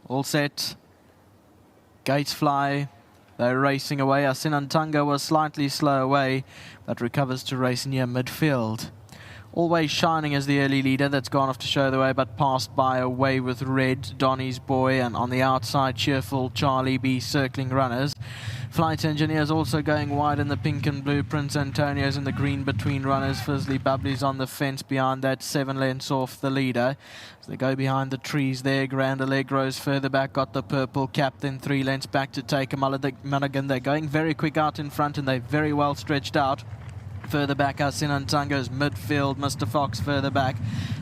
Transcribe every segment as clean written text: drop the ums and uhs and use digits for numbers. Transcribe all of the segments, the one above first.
All set. Gates fly. They're racing away. Asinantanga was slightly slow away, but recovers to race near midfield. Always Shining as the early leader. That's gone off to show the way, but passed by Away with Red, Donny's Boy, and on the outside, Cheerful Charlie B circling runners. Flight Engineers also going wide in the pink and blue. Prince Antonio's in the green between runners. Fizzly Bubbly's on the fence behind that, 7 lengths off the leader. So they go behind the trees there. Grand Allegro's further back, got the purple cap, then 3 lengths back to take a Mulligan. They're going very quick out in front, and they're very well stretched out. Further back, Asinantanga's midfield, Mr. Fox further back.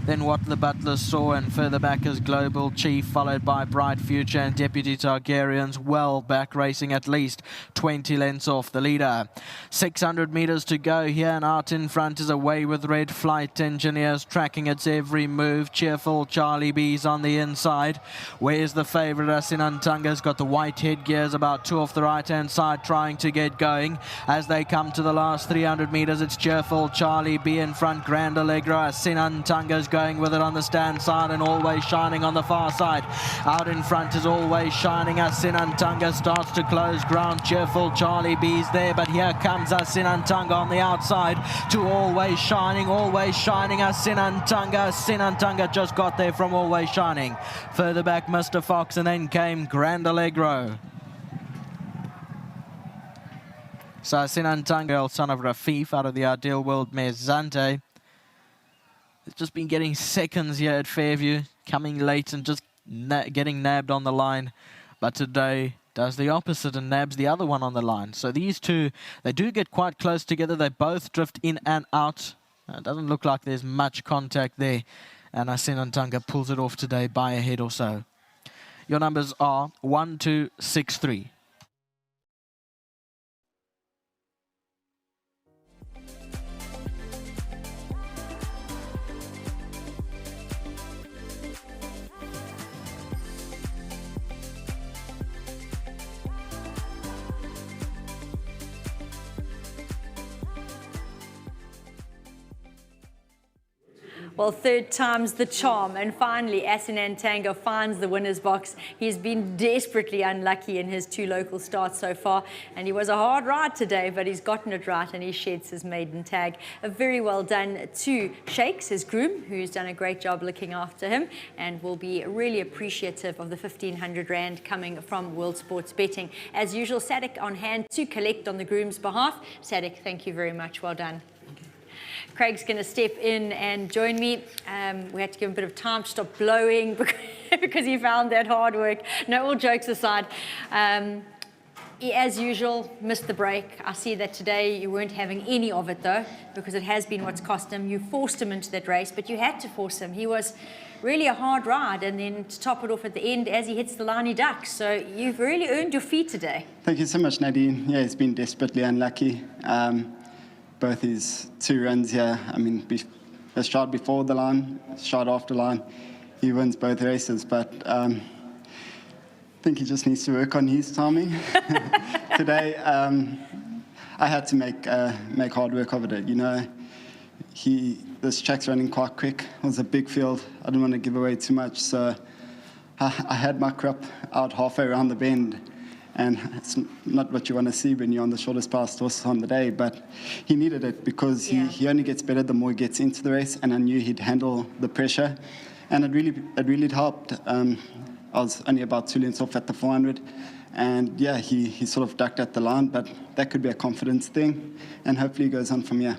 Then What the Butler Saw, and further back is Global Chief, followed by Bright Future and Deputy Targaryens, well back, racing at least 20 lengths off the leader. 600 metres to go here, and out in front is Away with Red. Flight Engineers tracking its every move. Cheerful Charlie B's on the inside. Where's the favourite? Asinantanga's got the white headgears, about 2 off the right-hand side, trying to get going. As they come to the last 300 metres, it's Cheerful Charlie B in front. Grand Allegro. Asinantanga's going with it on the stand side, and Always Shining on the far side. Out in front is Always Shining. Asinantanga starts to close ground. Cheerful Charlie B's there, but here comes Asinantanga on the outside to Always Shining. Always Shining, Asinantanga. Asinantanga just got there from Always Shining. Further back, Mr. Fox, and then came Grand Allegro. So Asinantanga, son of Rafif, out of the Ideal World mare Zante. It's just been getting seconds here at Fairview, coming late and just getting nabbed on the line. But today does the opposite and nabs the other one on the line. So these two, they do get quite close together. They both drift in and out. It doesn't look like there's much contact there. And Asinantanga pulls it off today by a head or so. Your numbers are 1, 2, 6, 3. Well, third time's the charm, and finally Asinantanga finds the winner's box. He's been desperately unlucky in his 2 local starts so far, and he was a hard ride today, but he's gotten it right and he sheds his maiden tag. A very well done to Shakes, his groom, who's done a great job looking after him, and will be really appreciative of the 1,500 Rand coming from World Sports Betting. As usual, Sadek on hand to collect on the groom's behalf. Sadek, thank you very much. Well done. Craig's going to step in and join me. We had to give him a bit of time to stop blowing because he found that hard work. No, all jokes aside. He, as usual, missed the break. I see that today you weren't having any of it, though, because it has been what's cost him. You forced him into that race, but you had to force him. He was really a hard ride, and then to top it off at the end, as he hits the line, he ducks. So you've really earned your fee today. Thank you so much, Nadine. Yeah, he's been desperately unlucky. Both his 2 runs here, I mean, a shot before the line, a shot after line, he wins both races, but I think he just needs to work on his timing. Today, I had to make hard work of it, you know. This track's running quite quick. It was a big field. I didn't want to give away too much, so I had my crop out halfway around the bend. And it's not what you want to see when you're on the shortest past horse on the day, but he needed it because he only gets better the more he gets into the race, and I knew he'd handle the pressure, and it really helped. I was only about 2 lengths off at the 400, and yeah, he sort of ducked at the line, but that could be a confidence thing, and hopefully he goes on from here.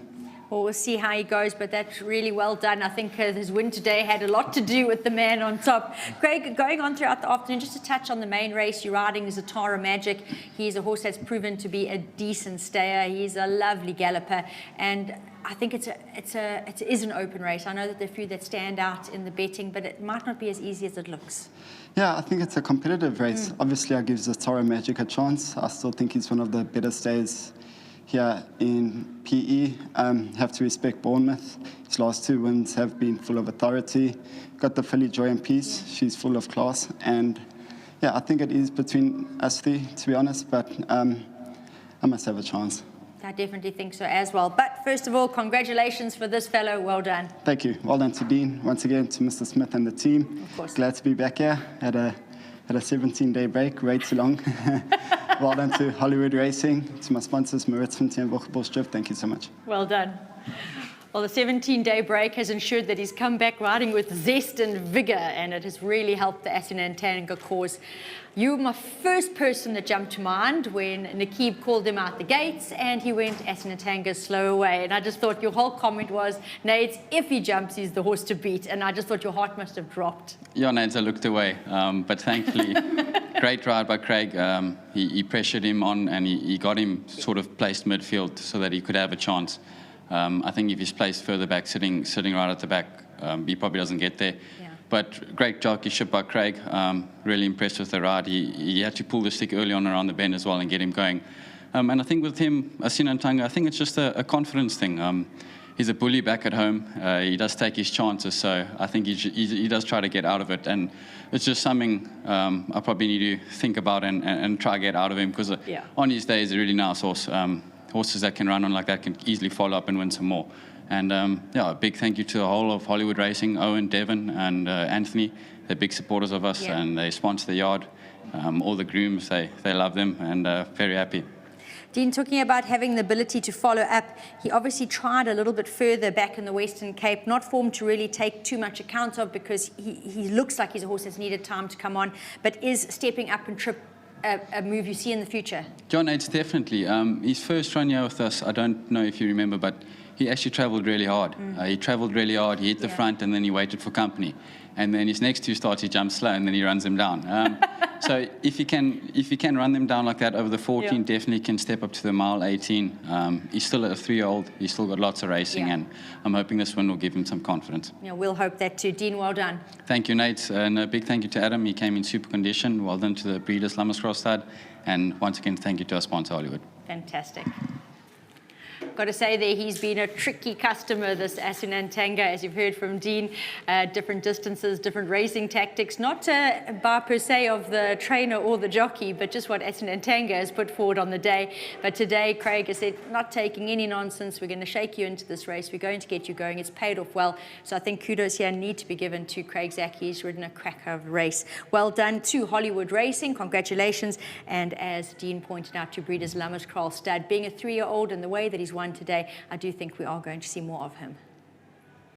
Well, we'll see how he goes, but that's really well done. I think his win today had a lot to do with the man on top. Craig, going on throughout the afternoon, just to touch on the main race, you're riding Zatara Magic. He's a horse that's proven to be a decent stayer. He's a lovely galloper, and I think it is an open race. I know that there are a few that stand out in the betting, but it might not be as easy as it looks. Yeah, I think it's a competitive race. Obviously, I give Zatara Magic a chance. I still think he's one of the better stayers here in PE. Have to respect Bournemouth. His last 2 wins have been full of authority. Got the filly Joy and Peace. She's full of class. And yeah, I think it is between us 3, to be honest, but I must have a chance. I definitely think so as well. But first of all, congratulations for this fellow. Well done. Thank you. Well done to Dean. Once again, to Mr. Smith and the team. Of course. Glad to be back here. Had a had a 17-day break, way too long. Well done to Hollywood Racing, to my sponsors, Maritz and Bosch. Thank you so much. Well done. Well, the 17-day break has ensured that he's come back riding with zest and vigor, and it has really helped the Asinantanga cause. You were my first person that jumped to mind when Nakib called him out the gates and he went Asinantanga slow away. And I just thought your whole comment was, Nate, if he jumps, he's the horse to beat. And I just thought your heart must have dropped. Yeah, Nate, I looked away. But thankfully, great ride by Craig. He pressured him on and he got him sort of placed midfield so that he could have a chance. I think if he's placed further back, sitting right at the back, he probably doesn't get there. Yeah. But great jockeyship by Craig. Really impressed with the ride. He had to pull the stick early on around the bend as well and get him going. And I think with him, Asinantanga, I think it's just a confidence thing. He's a bully back at home. He does take his chances, so I think he does try to get out of it. And it's just something I probably need to think about and try to get out of him, because on his day, he's a really nice horse. Horses that can run on like that can easily follow up and win some more. And yeah, a big thank you to the whole of Hollywood Racing, Owen, Devon, and Anthony. They're big supporters of us, and they sponsor the yard. All the grooms, they love them, and very happy. Dean, talking about having the ability to follow up, he obviously tried a little bit further back in the Western Cape, not for him to really take too much account of, because he looks like he's a horse that's needed time to come on, but is stepping up and trip a move you see in the future? John, it's definitely. His first run here with us, I don't know if you remember, but he actually travelled really hard. He travelled really hard, he hit the front, and then he waited for company. And then his next two starts, he jumps slow, and then he runs them down. So if you can run them down like that over the 14, definitely can step up to the mile 18. He's still a 3-year-old. He's still got lots of racing, and I'm hoping this one will give him some confidence. Yeah, we'll hope that too. Dean, well done. Thank you, Nate. And a big thank you to Adam. He came in super condition. Well done to the breeders, Lammerskross side. And once again, thank you to our sponsor, Hollywood. Fantastic. Got to say there, he's been a tricky customer, this Asinantanga, as you've heard from Dean. Different distances, different racing tactics, not by per se of the trainer or the jockey, but just what Asinantanga has put forward on the day. But today, Craig has said, not taking any nonsense. We're going to shake you into this race. We're going to get you going. It's paid off well. So I think kudos here need to be given to Craig Zaki. He's ridden a cracker of a race. Well done to Hollywood Racing. Congratulations. And as Dean pointed out, to breeders Lammerskross stud. Being a 3-year-old and the way that he's won today, I do think we are going to see more of him.